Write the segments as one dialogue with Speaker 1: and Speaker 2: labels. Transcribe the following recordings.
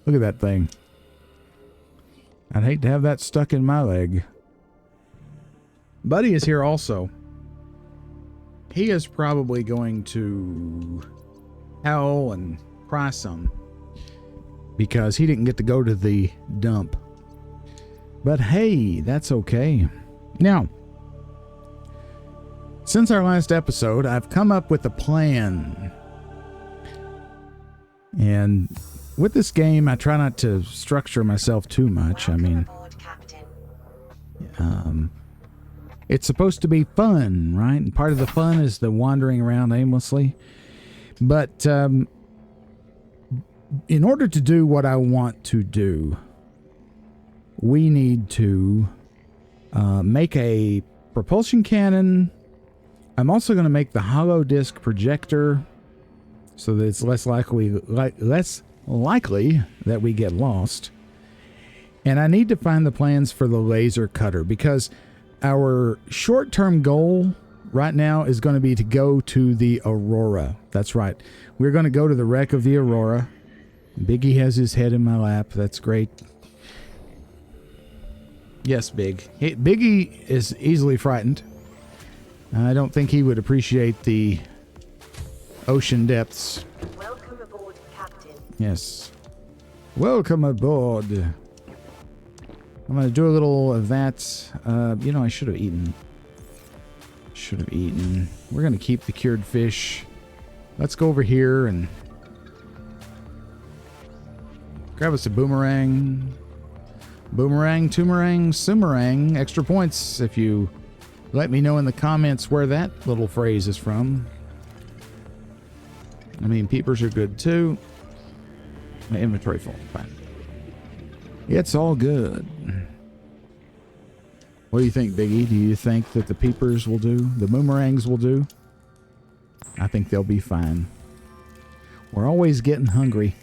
Speaker 1: Look at that thing. I'd hate to have that stuck in my leg. Buddy is here also. He is probably going to howl and cry some because he didn't get to go to the dump. But hey, that's okay. Now, since our last episode, I've come up with a plan. And with this game, I try not to structure myself too much. I mean, it's supposed to be fun, right? And part of the fun is the wandering around aimlessly. But in order to do what I want to do, we need to make a propulsion cannon. I'm also going to make the hollow disc projector so that it's less likely that we get lost. And I need to find the plans for the laser cutter because our short-term goal right now is going to be to go to the Aurora. That's right. We're going to go to the wreck of the Aurora. Biggie has his head in my lap. That's great. Yes, Biggie is easily frightened. I don't think he would appreciate the ocean depths.
Speaker 2: Welcome aboard, Captain.
Speaker 1: Yes. Welcome aboard. I'm going to do a little of that. You know, I should have eaten. We're going to keep the cured fish. Let's go over here and grab us a boomerang. Boomerang, toomerang, sumerang. Extra points if you let me know in the comments where that little phrase is from. I mean, peepers are good too. My inventory full. Fine. It's all good. What do you think, Biggie? Do you think that the peepers will do? The boomerangs will do? I think they'll be fine. We're always getting hungry.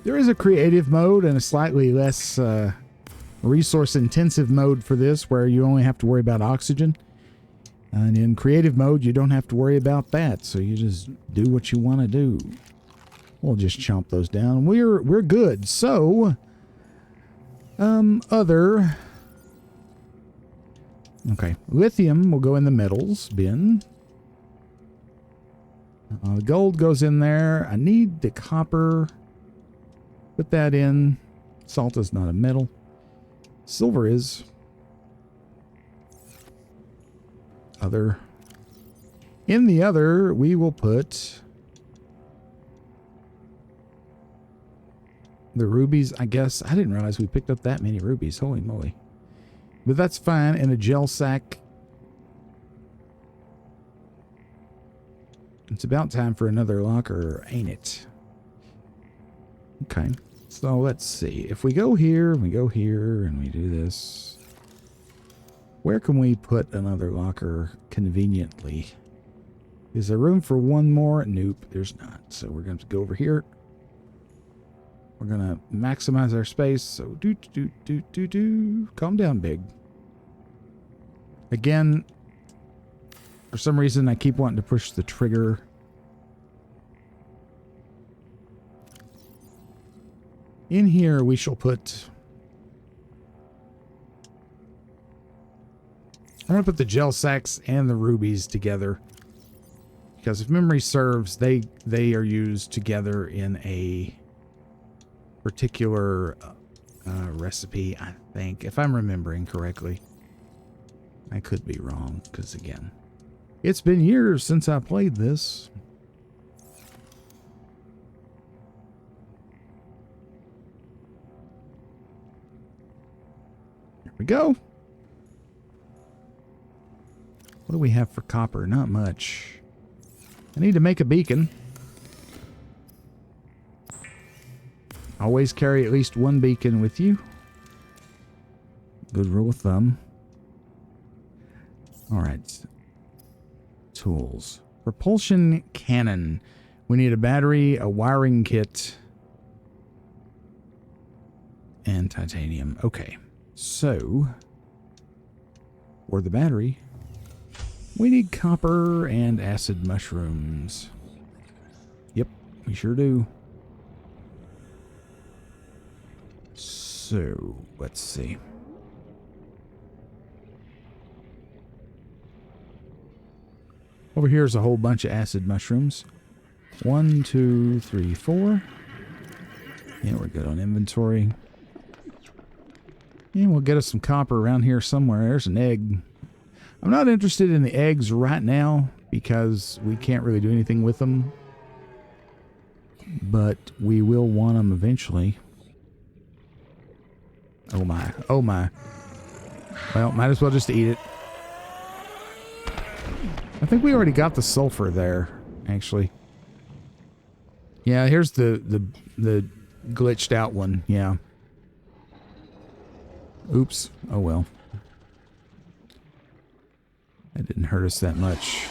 Speaker 1: There is a creative mode and a slightly less resource-intensive mode for this where you only have to worry about oxygen. And in creative mode, you don't have to worry about that. So you just do what you want to do. We'll just chomp those down. We're good. So, okay, lithium will go in the metals bin. Gold goes in there. I need the copper. Put that in. Salt is not a metal. Silver is. Other. In the other, we will put the rubies, I guess. I didn't realize we picked up that many rubies. Holy moly. But that's fine. In a gel sack. It's about time for another locker, ain't it? Okay. So let's see. If we go here, and we go here, and we do this. Where can we put another locker conveniently? Is there room for one more? Nope, there's not. So we're going to go over here. We're going to maximize our space. So calm down, Big. Again, for some reason, I keep wanting to push the trigger. In here, we shall put... I'm going to put the gel sacks and the rubies together. Because if memory serves, they are used together in a particular recipe, I think. If I'm remembering correctly. I could be wrong, because again, it's been years since I played this. There we go. What do we have for copper? Not much. I need to make a beacon. Always carry at least one beacon with you. Good rule of thumb. Alright. Tools. Propulsion cannon. We need a battery, a wiring kit, and titanium. Okay. So, for the battery, we need copper and acid mushrooms. Yep, we sure do. So, let's see. Over here is a whole bunch of acid mushrooms. 1, 2, 3, 4. Yeah, we're good on inventory. And we'll get us some copper around here somewhere. There's an egg. I'm not interested in the eggs right now because we can't really do anything with them. But we will want them eventually. Oh my. Oh my. Well, might as well just eat it. I think we already got the sulfur there, actually. Yeah, here's the glitched out one. Yeah. Oops. Oh well. That didn't hurt us that much.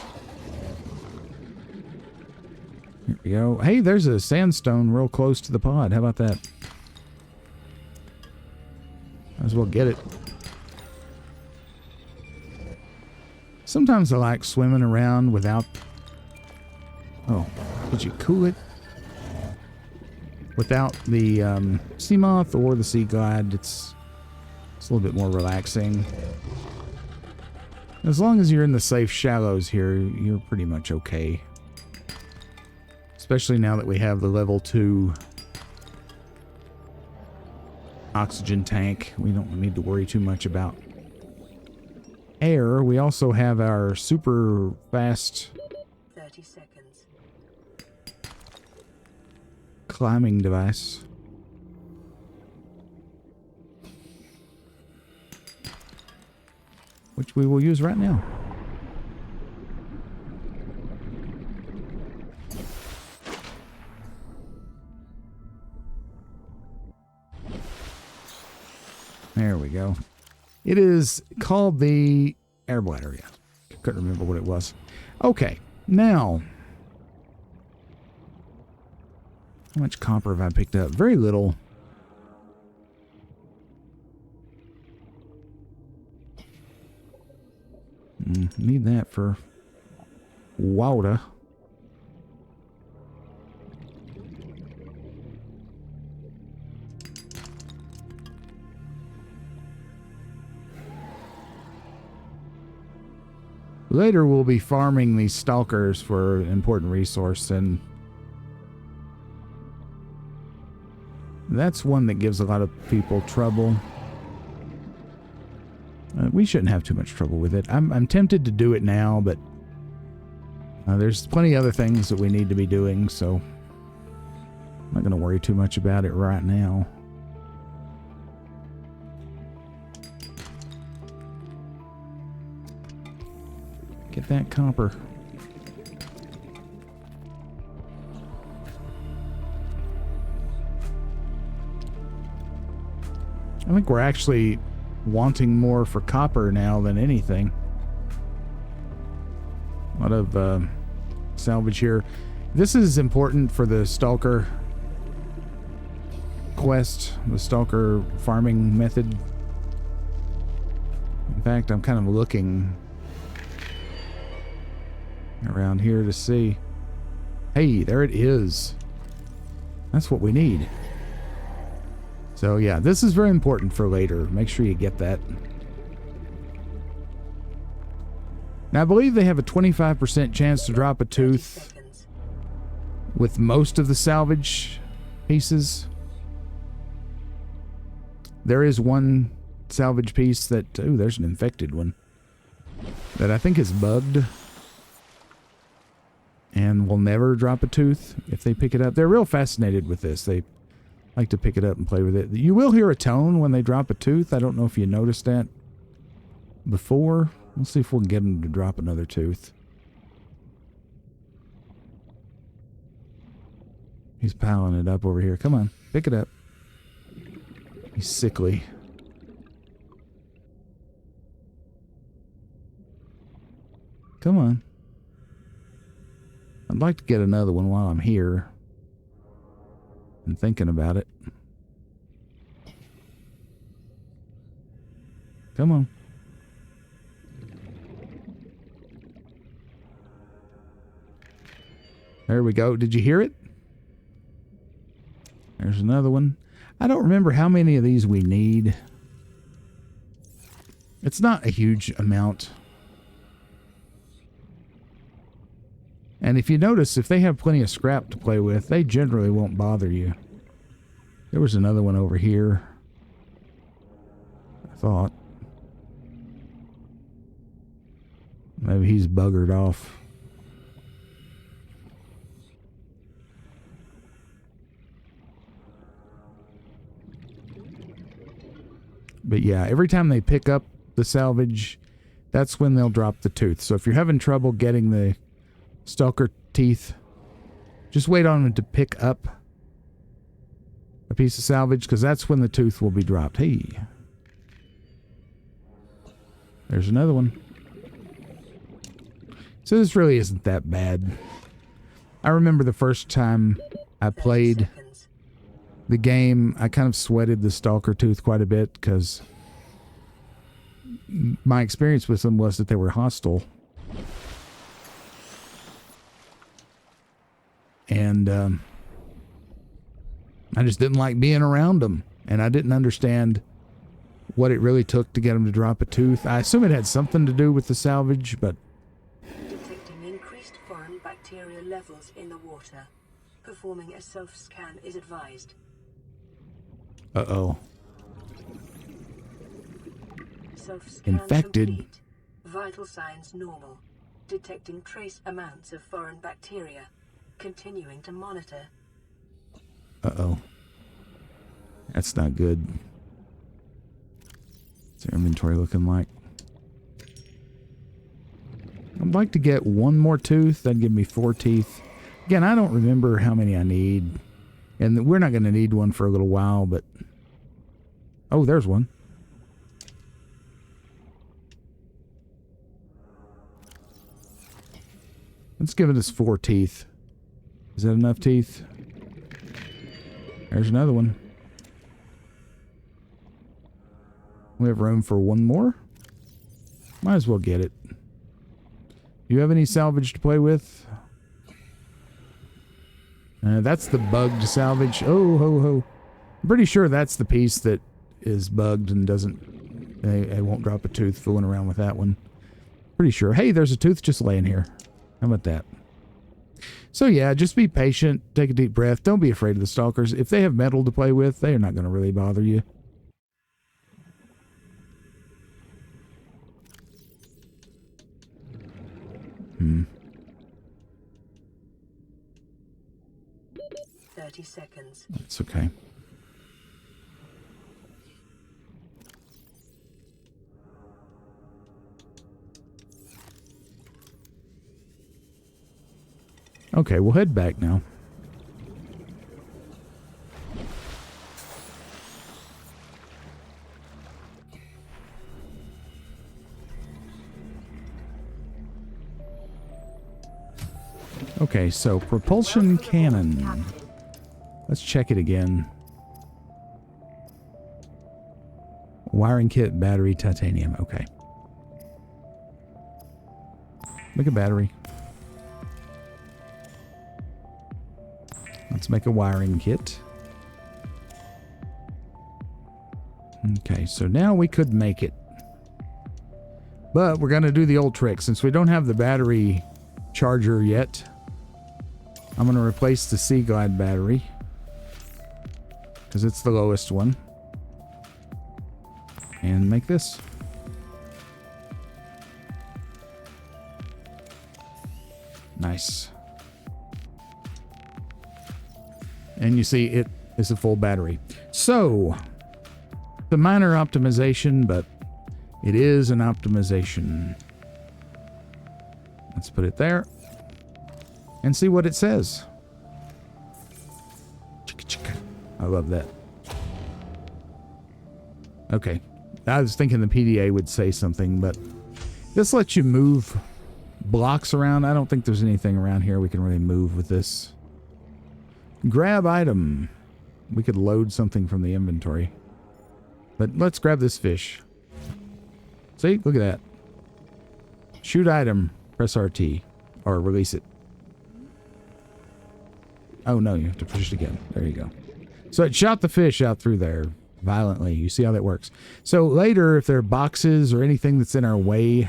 Speaker 1: Here we go. Hey, there's a sandstone real close to the pod. How about that? Might as well get it. Sometimes I like swimming around without... Oh, did you cool it? Without the sea moth or the sea glide, it's a little bit more relaxing. As long as you're in the safe shallows here, you're pretty much okay. Especially now that we have the level 2 oxygen tank. We don't need to worry too much about air. We also have our super fast
Speaker 2: 30 seconds.
Speaker 1: climbing device. Which we will use right now. There we go. It is called the air bladder. Yeah. Couldn't remember what it was. Okay. Now, how much copper have I picked up? Very little. Need that for water. Later we'll be farming these stalkers for an important resource, and that's one that gives a lot of people trouble. We shouldn't have too much trouble with it. I'm tempted to do it now, but there's plenty of other things that we need to be doing, so I'm not going to worry too much about it right now. Get that copper. I think we're actually wanting more for copper now than anything. A lot of salvage here. This is important for the stalker quest, the stalker farming method. In fact, I'm kind of looking around here to see. Hey, there it is. That's what we need. So yeah, this is very important for later. Make sure you get that. Now I believe they have a 25% chance to drop a tooth with most of the salvage pieces. There is one salvage piece that, ooh, there's an infected one, that I think is bugged and will never drop a tooth if they pick it up. They're real fascinated with this. They like to pick it up and play with it. You will hear a tone when they drop a tooth. I don't know if you noticed that before. We'll see if we can get them to drop another tooth. He's piling it up over here. Come on, pick it up. He's sickly. Come on. I'd like to get another one while I'm here and thinking about it. Come on. There we go. Did you hear it? There's another one. I don't remember how many of these we need. It's not a huge amount. And if you notice, if they have plenty of scrap to play with, they generally won't bother you. There was another one over here, I thought. Maybe he's buggered off. But yeah, every time they pick up the salvage, that's when they'll drop the tooth. So if you're having trouble getting the stalker teeth, just wait on them to pick up a piece of salvage, because that's when the tooth will be dropped. Hey, there's another one. So this really isn't that bad. I remember the first time I played the game, I kind of sweated the stalker tooth quite a bit, because my experience with them was that they were hostile. And I just didn't like being around them. And I didn't understand what it really took to get them to drop a tooth. I assume it had something to do with the salvage, but...
Speaker 2: Detecting increased foreign bacteria levels in the water. Performing a self-scan is advised.
Speaker 1: Uh-oh.
Speaker 2: Self-scan
Speaker 1: Infected.
Speaker 2: complete. Vital signs normal. Detecting trace amounts of foreign bacteria. Continuing to monitor.
Speaker 1: Uh-oh. That's not good. What's our inventory looking like? I'd like to get one more tooth. That'd give me 4 teeth. Again, I don't remember how many I need. And we're not going to need one for a little while, but... Oh, there's one. Let's give it us 4 teeth. Is that enough teeth? There's another one. We have room for one more. Might as well get it. Do you have any salvage to play with? That's the bugged salvage. Oh, ho, ho. I'm pretty sure that's the piece that is bugged and doesn't... I won't drop a tooth fooling around with that one. Pretty sure. Hey, there's a tooth just laying here. How about that? So yeah, just be patient. Take a deep breath. Don't be afraid of the stalkers. If they have metal to play with, they are not going to really bother you. Hmm.
Speaker 2: 30 seconds.
Speaker 1: That's okay. Okay, we'll head back now. Okay, so propulsion cannon. Let's check it again. Wiring kit, battery, titanium. Okay. Make a battery. Let's make a wiring kit. Okay, so now we could make it. But we're going to do the old trick. Since we don't have the battery charger yet, I'm going to replace the Sea Glide battery, because it's the lowest one. And make this. Nice. And you see it is a full battery. So, it's a minor optimization, but it is an optimization. Let's put it there and see what it says. I love that. Okay. I was thinking the PDA would say something, but this lets you move blocks around. I don't think there's anything around here we can really move with this. Grab item. We could load something from the inventory. But let's grab this fish. See? Look at that. Shoot item. Press RT. Or release it. Oh no, you have to push it again. There you go. So it shot the fish out through there violently. You see how that works. So later, if there are boxes or anything that's in our way,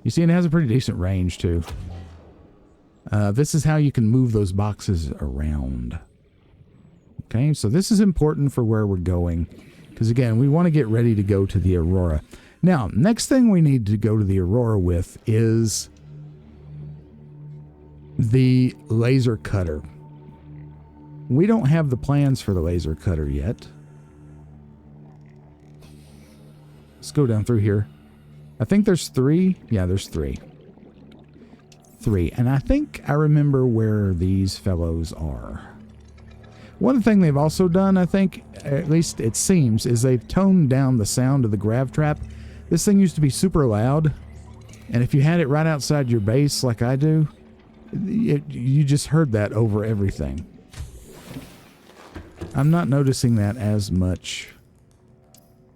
Speaker 1: you see it has a pretty decent range too. This is how you can move those boxes around. Okay, so this is important for where we're going. Because again, we want to get ready to go to the Aurora. Now, next thing we need to go to the Aurora with is the laser cutter. We don't have the plans for the laser cutter yet. Let's go down through here. I think there's 3. Yeah, there's 3. 3. And I think I remember where these fellows are. One thing they've also done, I think, at least it seems, is they've toned down the sound of the grav trap. This thing used to be super loud, and if you had it right outside your base like I do, you just heard that over everything. I'm not noticing that as much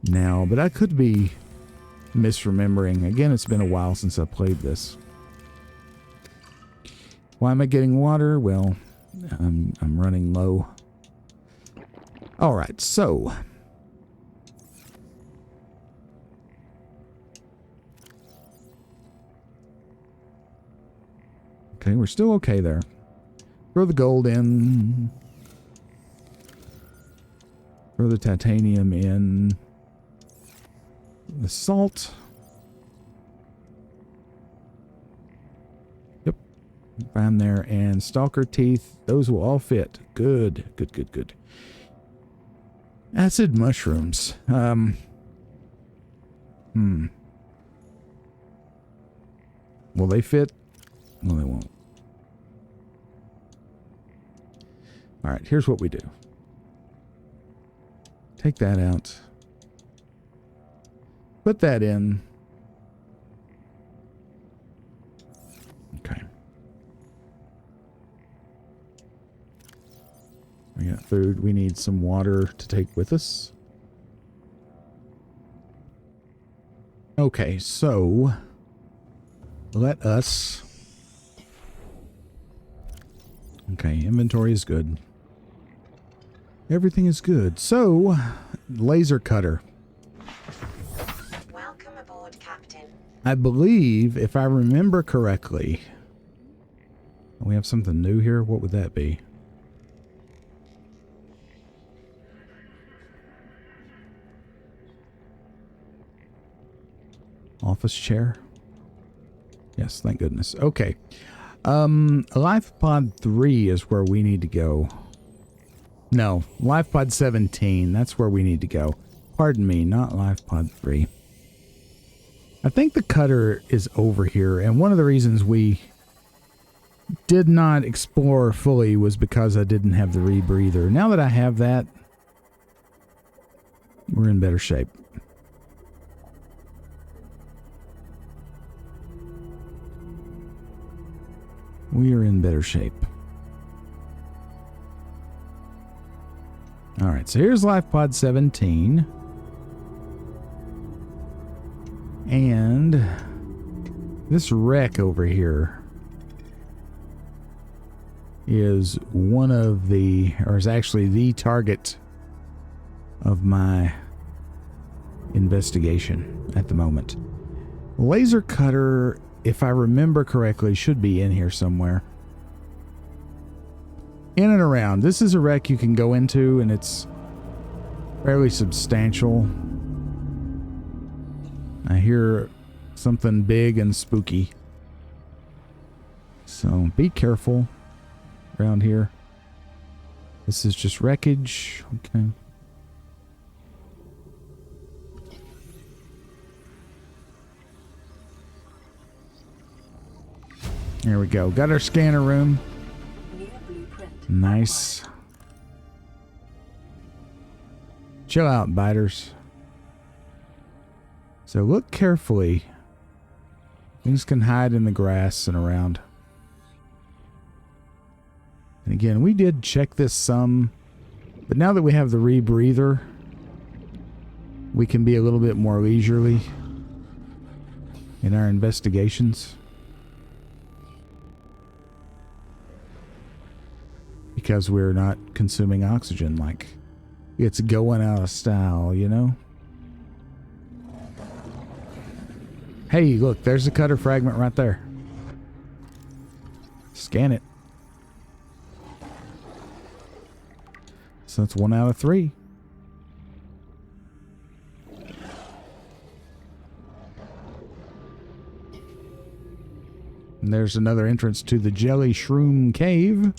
Speaker 1: now, but I could be misremembering. Again, it's been a while since I played this. Why am I getting water? Well, I'm running low. All right, so okay, we're still okay there. Throw the gold in. Throw the titanium in. The salt. Yep. Find there. And stalker teeth. Those will all fit. Good. Good, good, good. Acid mushrooms. Will they fit? No, they won't. All right, here's what we do. Take that out. Put that in. Okay. We got food. We need some water to take with us. Okay, so let us... Okay, inventory is good. Everything is good. So, laser cutter.
Speaker 3: Welcome aboard, Captain.
Speaker 1: I believe, if I remember correctly... We have something new here? What would that be? Office chair? Yes, thank goodness. Okay. Life Pod 3 is where we need to go. No, Life Pod 17. That's where we need to go. Pardon me, not Life Pod 3. I think the cutter is over here, and one of the reasons we did not explore fully was because I didn't have the rebreather. Now that I have that, we're in better shape. We are in better shape. Alright, so here's Life Pod 17. And this wreck over here is one of the, or is actually the target of my investigation at the moment. Laser cutter, if I remember correctly, should be in here somewhere. In and around. This is a wreck you can go into, and it's fairly substantial. I hear something big and spooky. So be careful around here. This is just wreckage. Okay. There we go. Got our scanner room. Nice. Chill out, biters. So look carefully. Things can hide in the grass and around. And again, we did check this some, but now that we have the rebreather, we can be a little bit more leisurely in our investigations. because we're not consuming oxygen. Like, it's going out of style, you know? Hey, look, there's a cutter fragment right there. Scan it. So that's 1 out of 3. And there's another entrance to the Jelly Shroom Cave.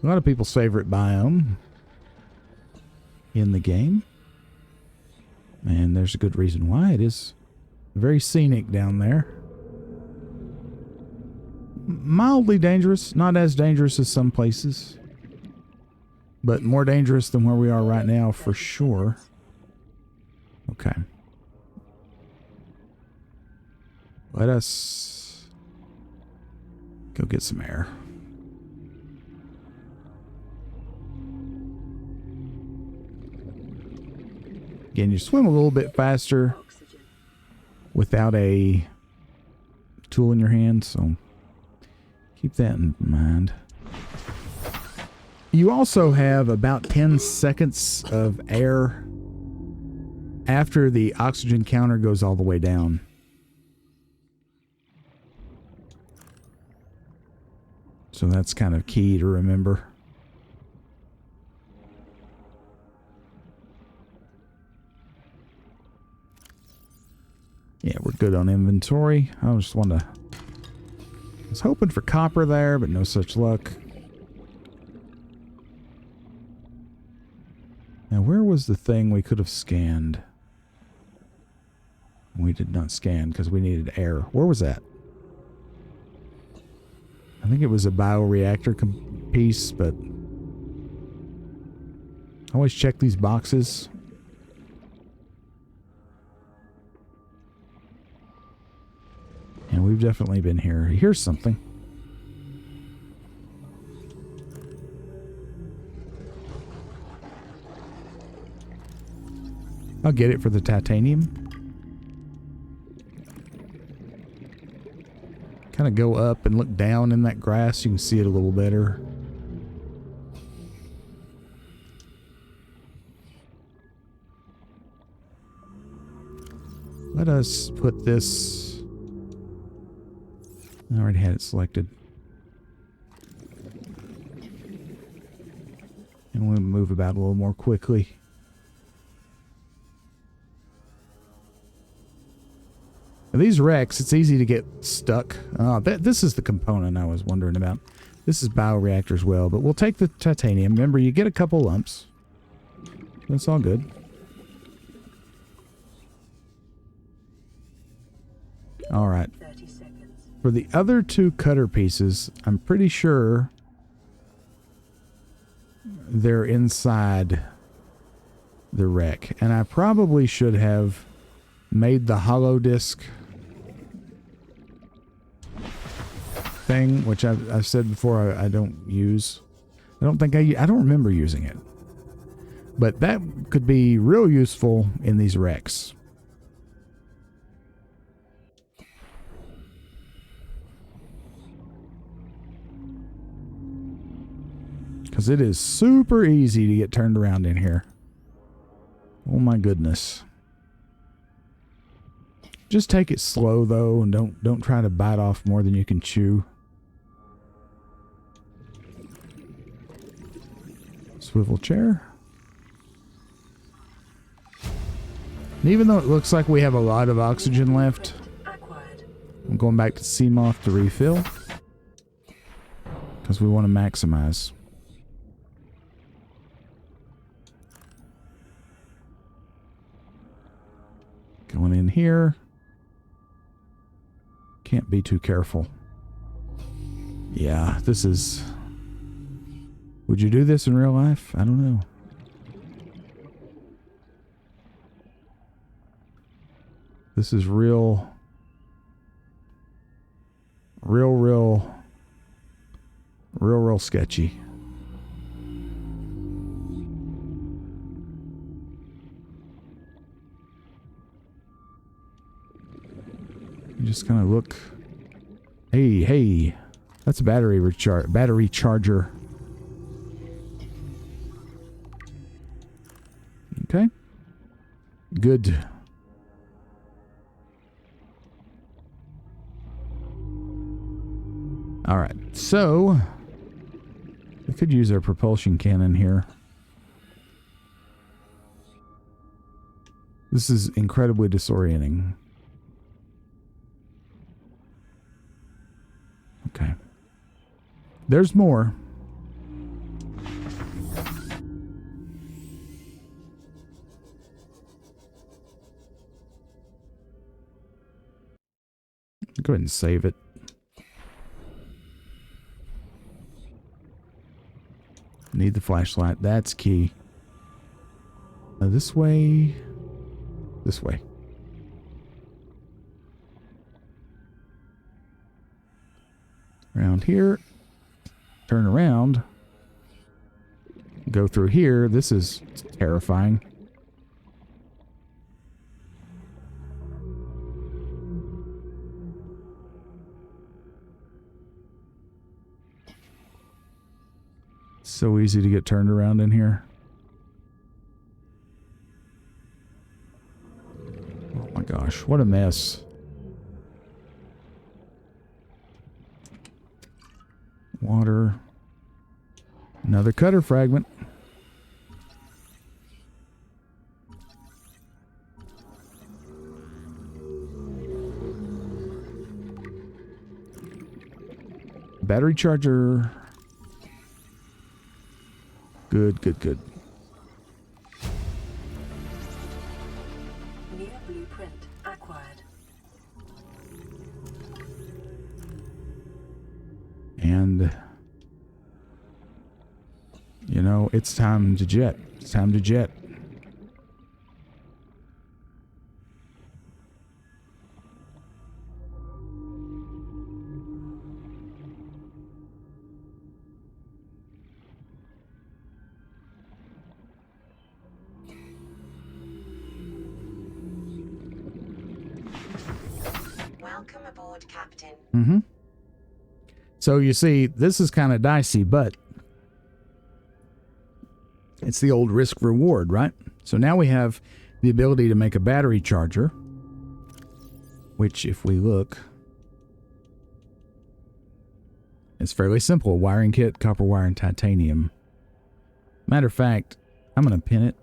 Speaker 1: A lot of people's favorite biome in the game. And there's a good reason why. It is very scenic down there. Mildly dangerous. Not as dangerous as some places. But more dangerous than where we are right now for sure. Okay. Let us go get some air. Again, you swim a little bit faster without a tool in your hand, so keep that in mind. You also have about 10 seconds of air after the oxygen counter goes all the way down. So that's kind of key to remember. Yeah, we're good on inventory. I was hoping for copper there, but no such luck. Now, where was the thing we could have scanned? We did not scan because we needed air. Where was that? I think it was a bioreactor piece, but always check these boxes. And we've definitely been here. Here's something. I'll get it for the titanium. Kind of go up and look down in that grass. You can see it a little better. Let us put this... I already had it selected. And we'll move about a little more quickly. Now these wrecks, it's easy to get stuck. This is the component I was wondering about. This is bioreactor as well, but we'll take the titanium. Remember, you get a couple lumps. That's all good. All right. For the other 2 cutter pieces, I'm pretty sure they're inside the wreck. And I probably should have made the hollow disk thing, which I've said before I don't use. I don't remember using it. But that could be real useful in these wrecks. Because it is super easy to get turned around in here. Oh my goodness. Just take it slow though, and don't try to bite off more than you can chew. Swivel chair. And even though it looks like we have a lot of oxygen left, I'm going back to Seamoth to refill. Because we want to maximize. Going in here. Can't be too careful. Yeah, this is... Would you do this in real life? I don't know. This is real sketchy. You just kind of look Hey. That's a battery charger. Okay. Good. All right. So we could use our propulsion cannon here. This is incredibly disorienting. Okay. There's more. Go ahead and save it. Need the flashlight. That's key. This way. This way. Around here. Turn around. Go through here. This is terrifying. So easy to get turned around in here. Oh my gosh, what a mess. Water. Another cutter fragment. Battery charger. Good.
Speaker 2: New blueprint acquired.
Speaker 1: And you know, it's time to jet. It's time to jet.
Speaker 2: Welcome aboard, Captain.
Speaker 1: Mm-hmm. So you see, this is kind of dicey, but it's the old risk reward, right? So now we have the ability to make a battery charger, which if we look, it's fairly simple. Wiring kit, copper wire, and titanium. Matter of fact, I'm going to pin it.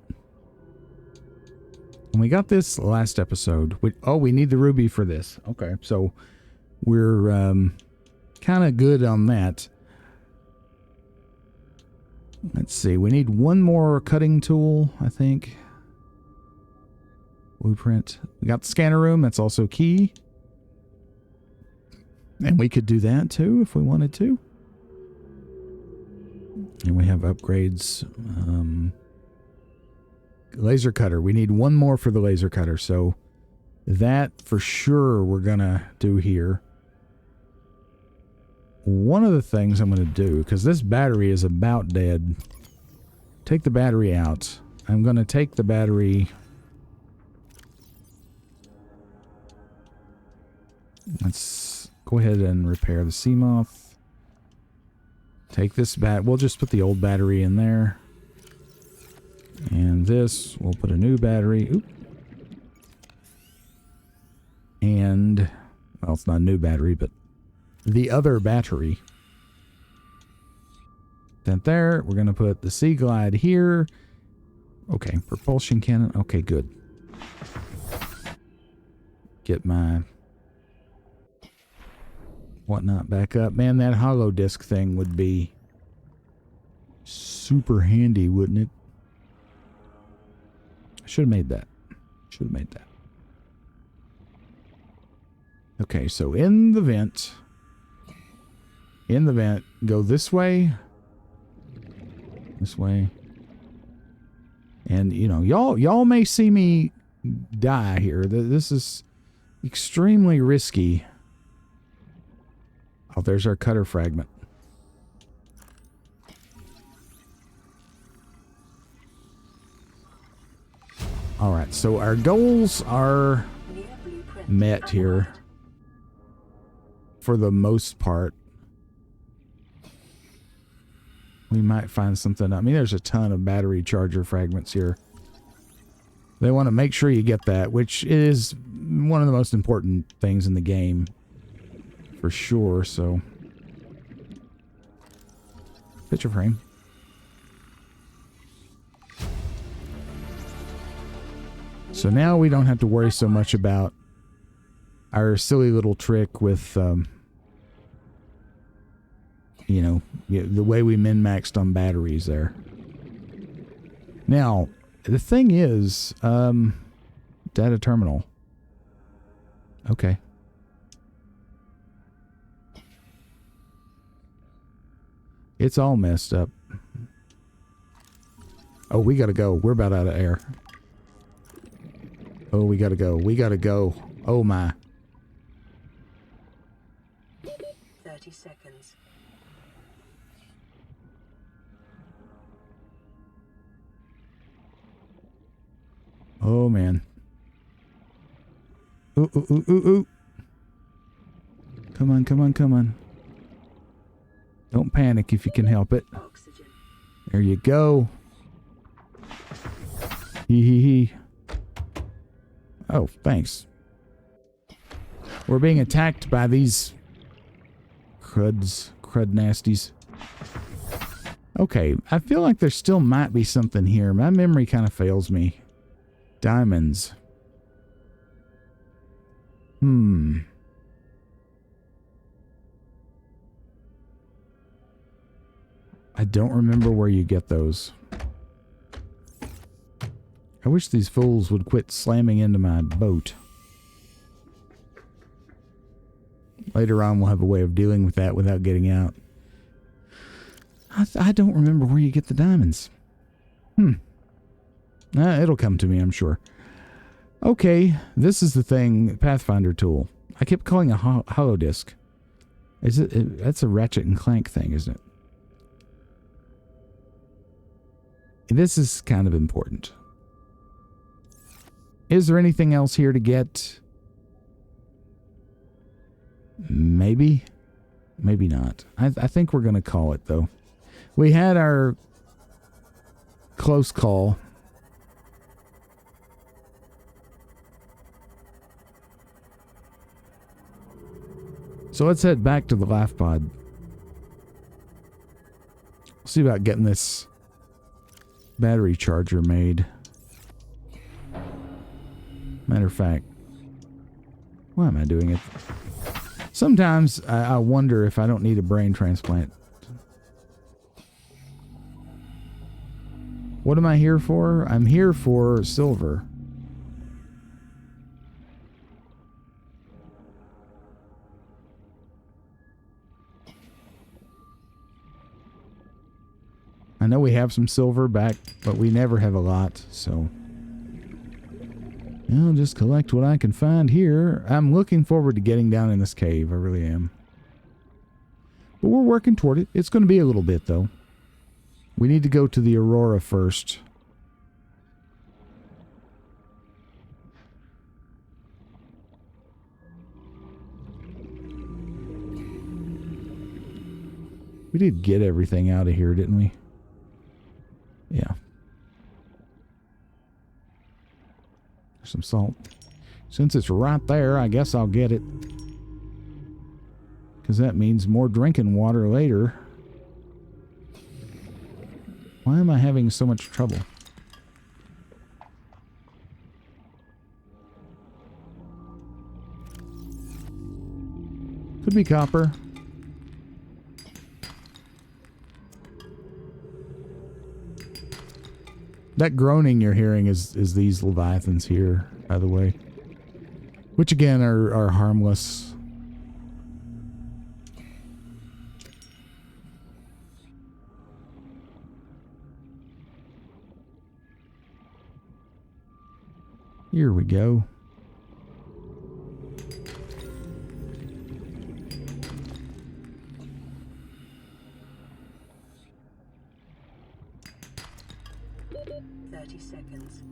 Speaker 1: And we got this last episode. We need the ruby for this. Okay, so we're kind of good on that. Let's see. We need one more cutting tool, I think. Blueprint. We got the scanner room. That's also key. And we could do that too if we wanted to. And we have upgrades. Laser cutter. We need one more for the laser cutter. So that for sure we're going to do here. One of the things I'm going to do, because this battery is about dead, take the battery out. I'm going to take the battery. Let's go ahead and repair the CMOS. Take this we'll just put the old battery in there. And this, we'll put a new battery. Oop. And, well, it's not a new battery, but the other battery. Then there, we're going to put the Sea Glide here. Okay, propulsion cannon. Okay, good. Get my whatnot back up. Man, that hollow disk thing would be super handy, wouldn't it? I should have made that. Okay, so in the vent, go this way, and you know, y'all may see me die here. This is extremely risky. Oh, there's our cutter fragment. All right, so our goals are met here. for the most part. We might find something. I mean, there's a ton of battery charger fragments here. They want to make sure you get that, which is one of the most important things in the game. For sure, so. Picture frame. So now we don't have to worry so much about our silly little trick with, you know, the way we min-maxed on batteries there. Now, the thing is, data terminal. Okay. It's all messed up. Oh, we gotta go. We're about out of air. Oh, we gotta go. We gotta go. Oh my.
Speaker 2: 30 seconds.
Speaker 1: Oh man. Ooh, ooh, ooh, ooh, ooh. Come on, come on, come on. Don't panic if you can help it.
Speaker 2: Oxygen.
Speaker 1: There you go. Hee hee hee. Oh, thanks. We're being attacked by these crud nasties. Okay, I feel like there still might be something here. My memory kind of fails me. Diamonds. I don't remember where you get those. I wish these fools would quit slamming into my boat. Later on, we'll have a way of dealing with that without getting out. I don't remember where you get the diamonds. It'll come to me, I'm sure. Okay, this is the thing, Pathfinder tool. I kept calling it a hollow disk. That's a Ratchet and Clank thing, isn't it? This is kind of important. Is there anything else here to get? Maybe. Maybe not. I think we're going to call it, though. We had our close call. So let's head back to the life pod. See about getting this battery charger made. Matter of fact, why am I doing it? Sometimes I wonder if I don't need a brain transplant. What am I here for? I'm here for silver. I know we have some silver back, but we never have a lot, so I'll just collect what I can find here. I'm looking forward to getting down in this cave. I really am. But we're working toward it. It's going to be a little bit, though. We need to go to the Aurora first. We did get everything out of here, didn't we? Yeah. Some salt. Since it's right there, I guess I'll get it. Because that means more drinking water later. Why am I having so much trouble? Could be copper. That groaning you're hearing is these leviathans here, by the way. Which again are harmless. Here we go.
Speaker 2: Seconds.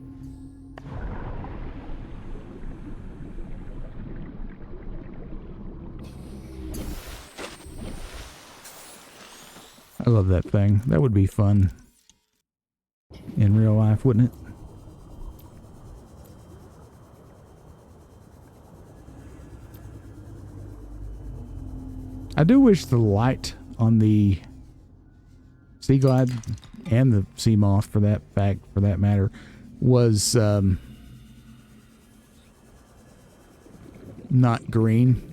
Speaker 1: I love that thing. That would be fun in real life, wouldn't it? I do wish the light on the Sea Glide and the Sea Moth, for that matter, was not green.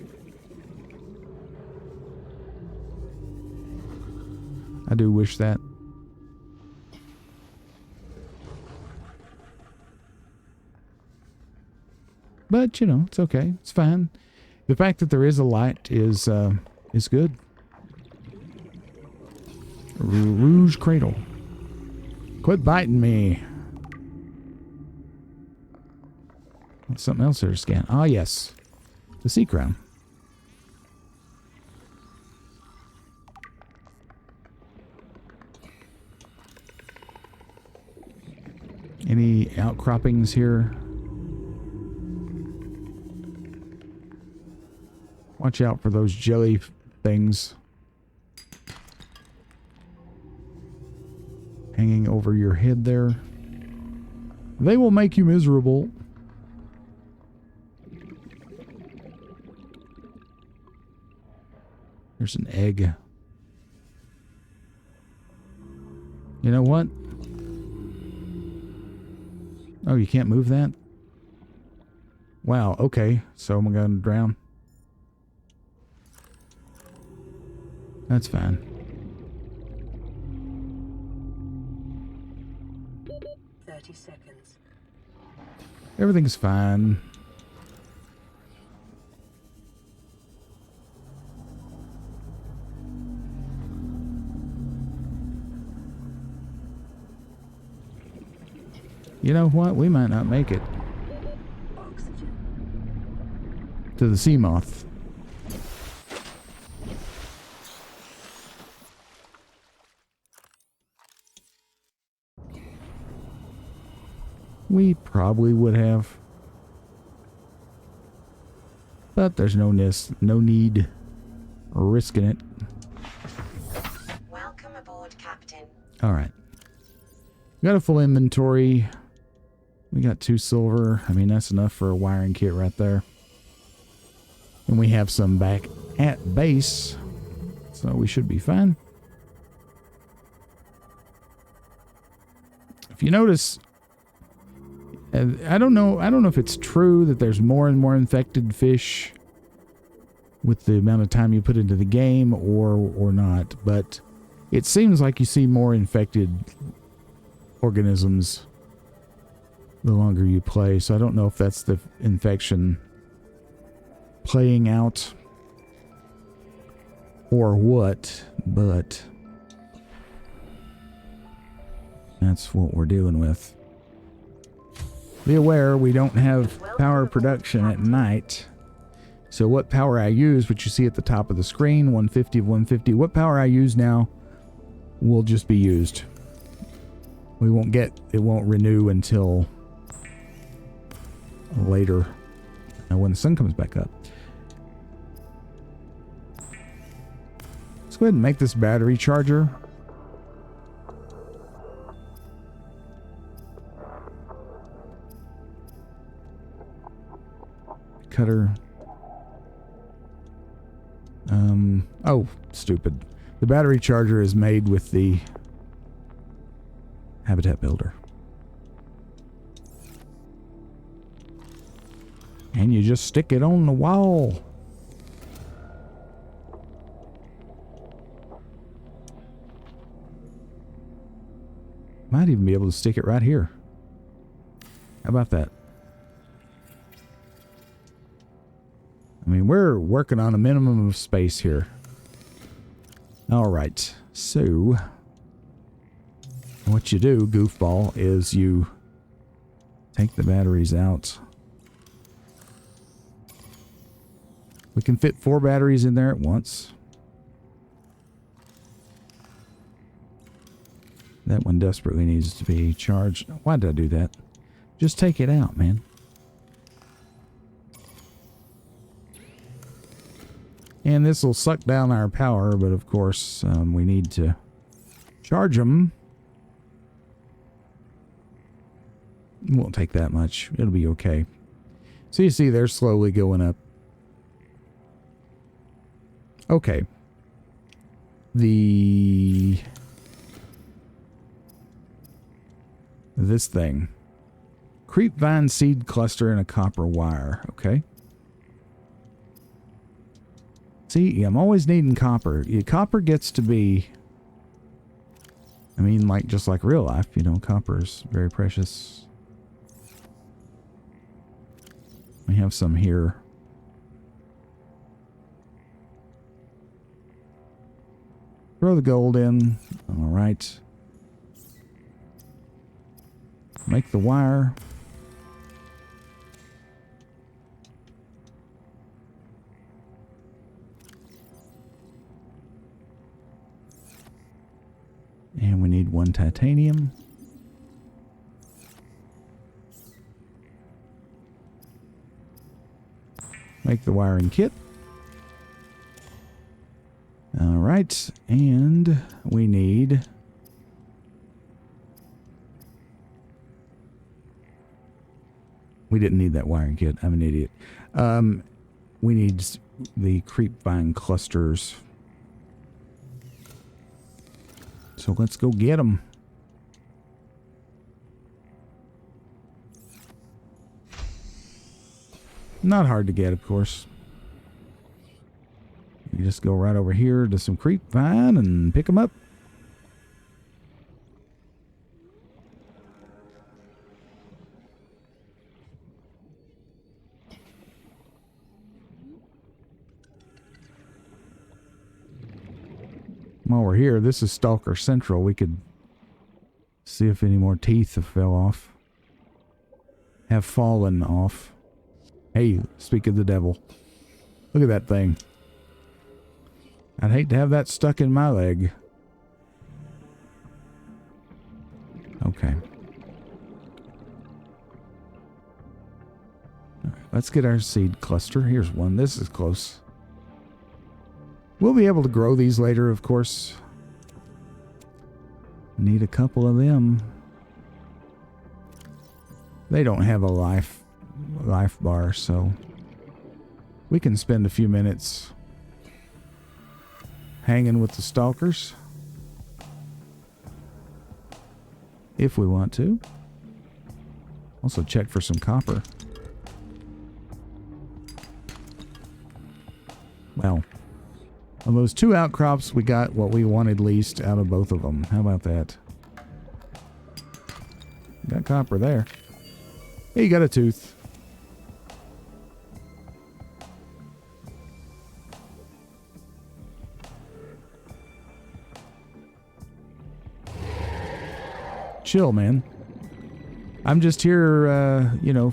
Speaker 1: I do wish that. But, you know, it's okay. It's fine. The fact that there is a light is good. Rouge Cradle. Quit biting me. There's something else here to scan. Ah, yes. The Sea Crown. Any outcroppings here? Watch out for those jelly things hanging over your head there. They will make you miserable. There's an egg. You know what? Oh, you can't move that? Wow, okay. So I'm going to drown. That's fine.
Speaker 2: 30 seconds.
Speaker 1: Everything's fine. You know what? We might not make it.
Speaker 2: Oxygen.
Speaker 1: To the Sea Moth. We probably would have. But there's no need risking it.
Speaker 3: Welcome aboard, Captain.
Speaker 1: Alright. We got a full inventory. We got 2 silver. I mean, that's enough for a wiring kit right there. And we have some back at base. So we should be fine. If you notice, I don't know if it's true that there's more and more infected fish with the amount of time you put into the game or not, but it seems like you see more infected organisms the longer you play. So I don't know if that's the infection playing out or what, but that's what we're dealing with. Be aware we don't have power production at night. So what power I use, which you see at the top of the screen, 150 of 150, what power I use now will just be used. We won't get, it won't renew until later, when the sun comes back up. Let's go ahead and make this battery charger. Cutter. Oh, stupid. The battery charger is made with the habitat builder. And you just stick it on the wall. Might even be able to stick it right here. How about that? I mean, we're working on a minimum of space here. All right. So, what you do, goofball, is you take the batteries out. We can fit 4 batteries in there at once. That one desperately needs to be charged. Why did I do that? Just take it out, man. And this will suck down our power, but of course we need to Charge them. Won't take that much. It'll be okay. So you see they're slowly going up. Okay. This thing. Creepvine seed cluster and a copper wire. Okay. See, I'm always needing copper. Copper gets to be... I mean, like, just like real life, you know, copper's very precious. We have some here. Throw the gold in. All right. Make the wire. And we need 1 titanium. Make the wiring kit. All right, and we need... We didn't need that wiring kit. I'm an idiot. We need the creepvine clusters. So let's go get them. Not hard to get, of course. You just go right over here to some creepvine and pick them up. While we're here, this is Stalker Central. We could see if any more teeth have fell off. Have fallen off. Hey, speak of the devil. Look at that thing. I'd hate to have that stuck in my leg. Okay. All right, let's get our seed cluster. Here's one. This is close. We'll be able to grow these later, of course. Need a couple of them. They don't have a life bar, so we can spend a few minutes hanging with the stalkers if we want to. Also check for some copper. Well, on those 2 outcrops, we got what we wanted least out of both of them. How about that? Got copper there. Hey, you got a tooth. Chill, man. I'm just here, you know,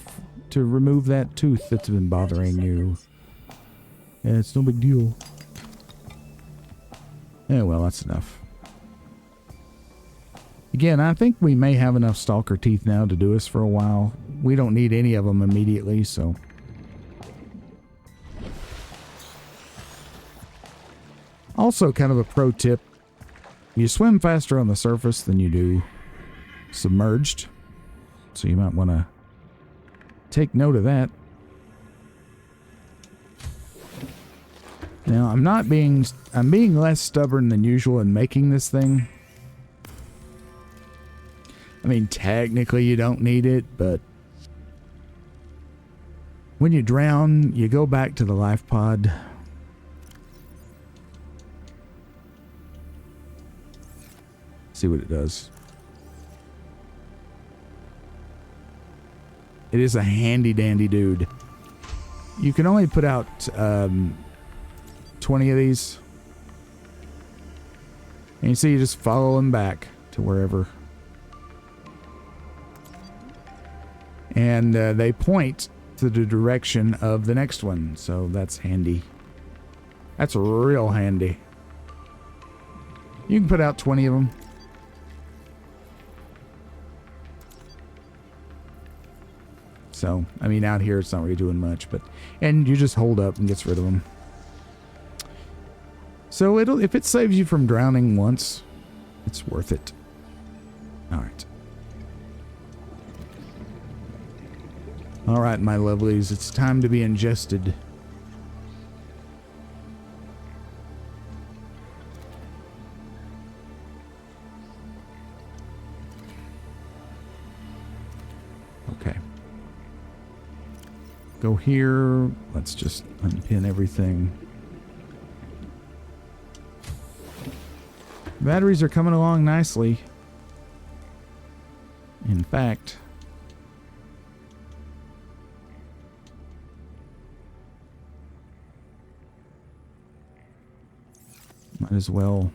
Speaker 1: to remove that tooth that's been bothering you. Yeah, it's no big deal. Yeah, well, that's enough. Again, I think we may have enough stalker teeth now to do us for a while. We don't need any of them immediately, so... Also, kind of a pro tip. You swim faster on the surface than you do submerged. So you might want to take note of that. Now, I'm being less stubborn than usual in making this thing. I mean, technically you don't need it, but when you drown, you go back to the life pod. See what it does. It is a handy dandy dude. You can only put out 20 of these. And you see, you just follow them back to wherever. And they point to the direction of the next one. So that's handy. That's real handy. You can put out 20 of them. So, I mean, out here it's not really doing much, but... And you just hold up and gets rid of them. So, if it saves you from drowning once, It's worth it. All right. All right, my lovelies, it's time to be ingested. Okay. Go here. Let's just unpin everything. Batteries are coming along nicely. In fact, might as well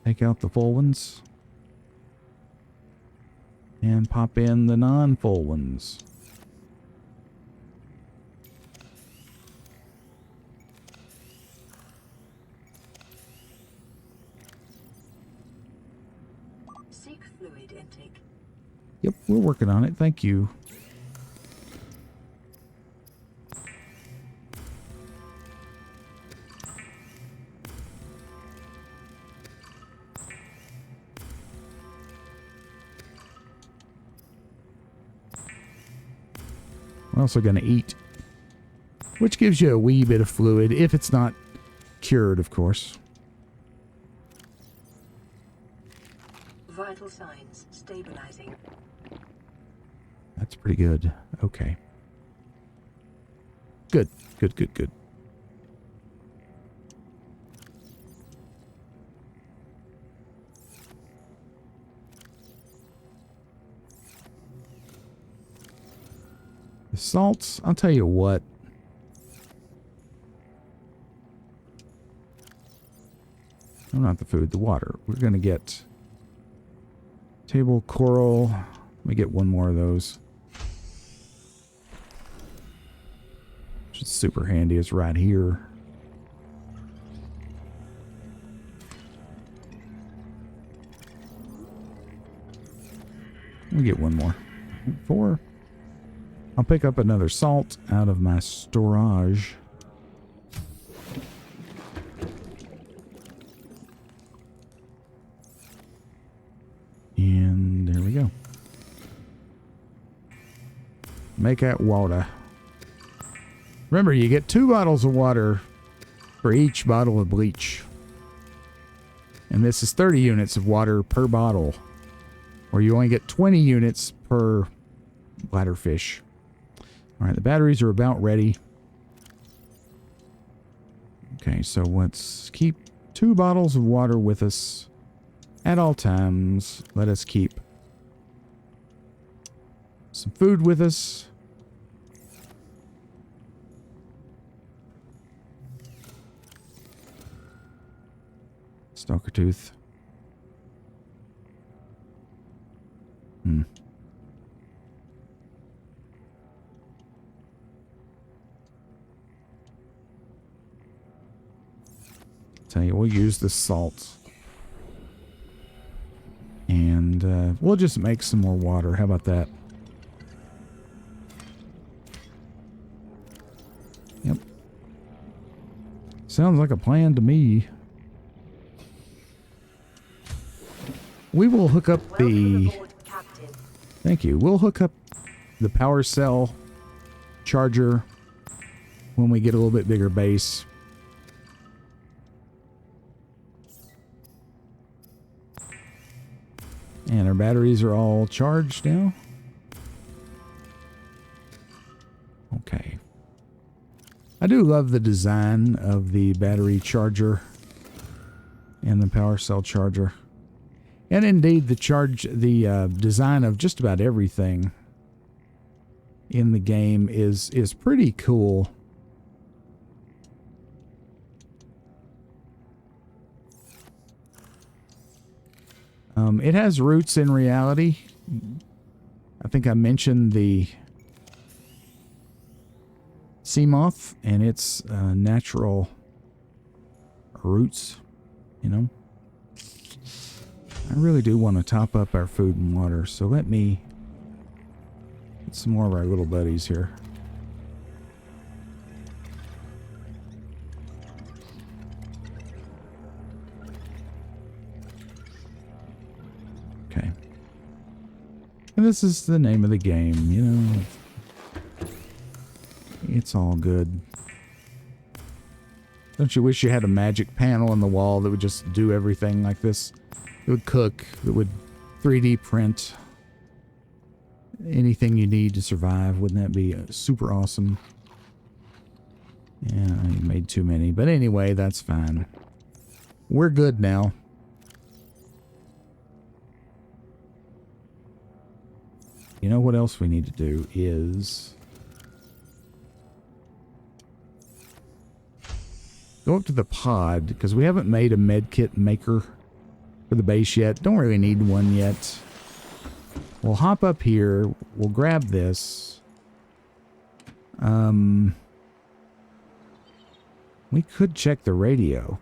Speaker 1: take out the full ones and pop in the non-full ones.
Speaker 2: Seek fluid intake.
Speaker 1: Yep, we're working on it. Thank you. We're also going to eat, which gives you a wee bit of fluid, if it's not cured, of course.
Speaker 2: Vital signs stabilizing.
Speaker 1: That's pretty good. Okay. Good, good, good, good. The salts, I'll tell you what. Oh, not the food, the water. We're going to get table coral. Let me get one more of those. Which is super handy. It's right here. Let me get one more. 4. I'll pick up another salt out of my storage. And there we go. Make that water. Remember, you get 2 bottles of water for each bottle of bleach. And this is 30 units of water per bottle. Or you only get 20 units per bladderfish. Alright, the batteries are about ready. Okay, so let's keep 2 bottles of water with us at all times. Let us keep some food with us. Stalker tooth. Tell you, we'll use the salt. And we'll just make some more water. How about that? Yep. Sounds like a plan to me. We will hook up the... Thank you. We'll hook up the power cell charger when we get a little bit bigger base. And our batteries are all charged now. Okay. I do love the design of the battery charger and the power cell charger. And indeed the design of just about everything in the game is pretty cool. It has roots in reality. I think I mentioned the sea moth and its natural roots, you know. I really do want to top up our food and water, so let me get some more of our little buddies here. And this is the name of the game, you know. It's all good. Don't you wish you had a magic panel on the wall that would just do everything like this? It would cook, it would 3D print anything you need to survive. Wouldn't that be super awesome? Yeah, I made too many. But anyway, that's fine. We're good now. You know what else we need to do is go up to the pod, because we haven't made a medkit maker for the base yet. Don't really need one yet. We'll hop up here. We'll grab this. We could check the radio.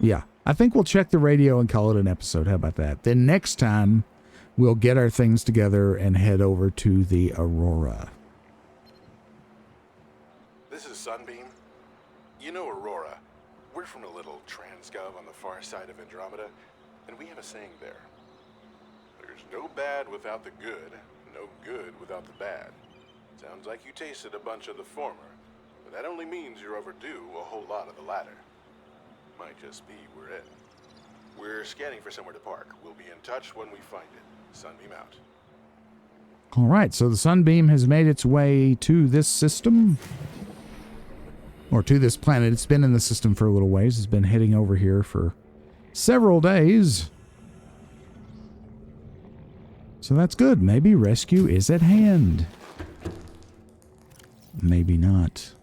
Speaker 1: Yeah, I think we'll check the radio and call it an episode. How about that? Then next time, we'll get our things together and head over to the Aurora.
Speaker 3: This is Sunbeam. You know Aurora. We're from a little transgov on the far side of Andromeda, and we have a saying there. There's no bad without the good, no good without the bad. Sounds like you tasted a bunch of the former, but that only means you're overdue a whole lot of the latter. Might just be we're in. We're scanning for somewhere to park. We'll be in touch when we find it. Sunbeam out.
Speaker 1: All right, so the Sunbeam has made its way to this system. Or to this planet. It's been in the system for a little ways. It's been heading over here for several days. So that's good. Maybe rescue is at hand. Maybe not.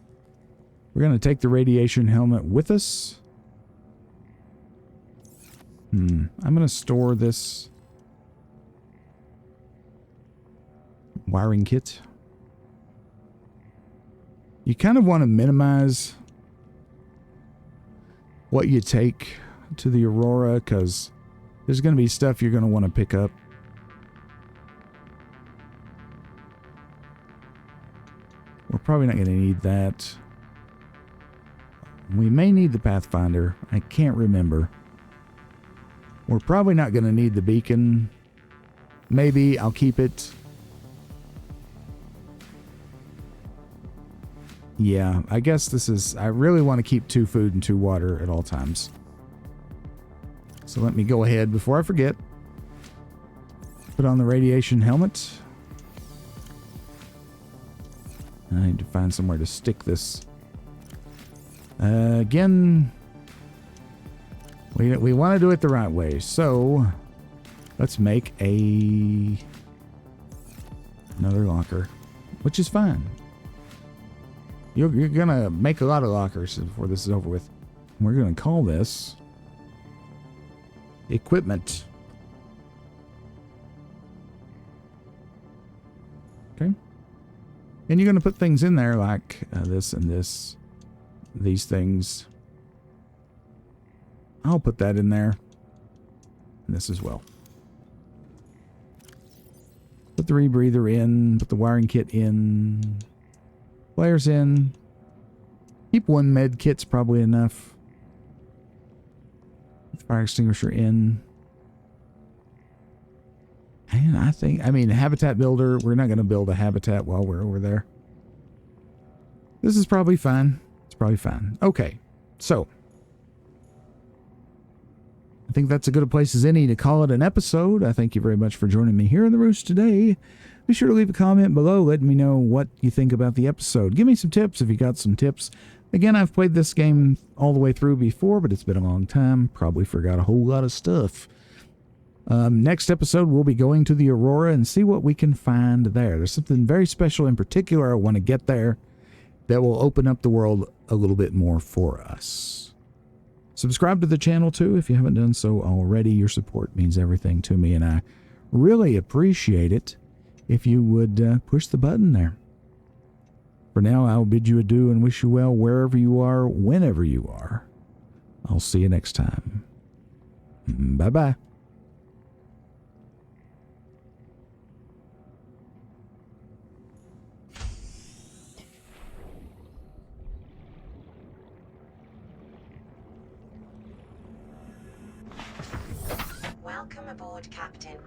Speaker 1: We're going to take the radiation helmet with us. I'm going to store this wiring kit. You kind of want to minimize what you take to the Aurora, because there's going to be stuff you're going to want to pick up. We're probably not going to need that. We may need the Pathfinder. I can't remember. We're probably not going to need the beacon. Maybe I'll keep it. Yeah, I guess this is... I really want to keep 2 food and 2 water at all times. So let me go ahead before I forget. Put on the radiation helmet. I need to find somewhere to stick this. Again, we want to do it the right way. So let's make another locker, which is fine. You're going to make a lot of lockers before this is over with. We're going to call this equipment. Okay. And you're going to put things in there like this and this, these things. I'll put that in there. And this as well. Put the rebreather in, put the wiring kit in. Flares in. Keep 1 med kit's probably enough. Fire extinguisher in. And I mean, habitat builder, we're not going to build a habitat while we're over there. This is probably fine. It's probably fine. Okay, so I think that's as good a place as any to call it an episode. I thank you very much for joining me here in the Roost today. Be sure to leave a comment below letting me know what you think about the episode. Give me some tips if you got some tips. Again, I've played this game all the way through before, but it's been a long time. Probably forgot a whole lot of stuff. Next episode, we'll be going to the Aurora and see what we can find there. There's something very special in particular I want to get there that will open up the world a little bit more for us. Subscribe to the channel too if you haven't done so already. Your support means everything to me, and I really appreciate it if you would push the button there. For now, I'll bid you adieu and wish you well wherever you are, whenever you are. I'll see you next time. Bye-bye.
Speaker 4: Welcome aboard, Captain.